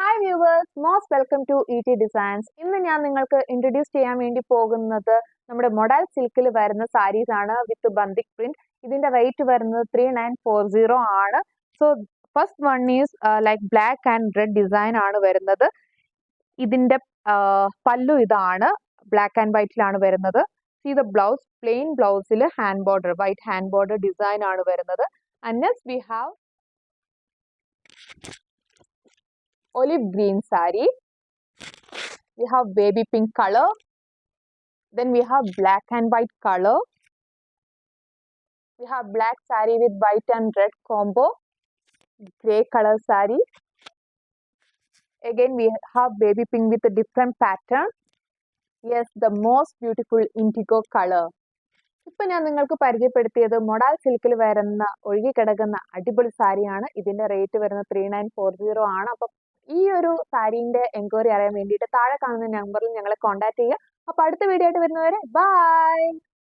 Hi viewers, most welcome to ET. Designs. ഇന്ന് ഞാൻ നിങ്ങൾക്ക് ഇൻട്രൊഡ്യൂസ് ചെയ്യാൻ വേണ്ടി പോകുന്നത് നമ്മുടെ മൊഡൽ സിൽക്കിൽ വരുന്ന സാരീസ് ആണ് വിത്ത് ബന്ദിക് പ്രിന്റ്. ഇതിന്റെ റേറ്റ് വരുന്നത് 3940 ആണ്. So first one is like black and red design ആണ് വരുന്നത്. ഇതിന്റെ പല്ലു ഇതാണ്, ബ്ലാക്ക് ആൻഡ് വൈറ്റിലാണ് വരുന്നത്. സീ ദ ബ്ലൗസ്, പ്ലെയിൻ ബ്ലൗസിൽ hand border, white hand border design ആണ് വരുന്നത്. And next we have olive green saree. We have baby pink color. Then we have black and white color. We have black saree with white and red combo. Grey color saree. Again we have baby pink with a different pattern. Yes, the most beautiful indigo color. ഇപ്പൊ ഞാൻ നിങ്ങൾക്ക് പരിചയപ്പെടുത്തിയത് modal സിൽക്കിൽ വരുന്ന ഒഴുകി കിടക്കുന്ന അടിപൊളി സാരിയാണ്. ഇതിന്റെ റേറ്റ് വരുന്നത് 3940 ആണ്. അപ്പൊ ഈ ഒരു സാരീന്റെ എൻക്വയറി അറിയാൻ വേണ്ടിയിട്ട് താഴെ കാണുന്ന നമ്പറിൽ ഞങ്ങളെ കോൺടാക്ട് ചെയ്യുക. അപ്പൊ അടുത്ത വീഡിയോ ആയിട്ട് വരുന്നവരെ ബൈ.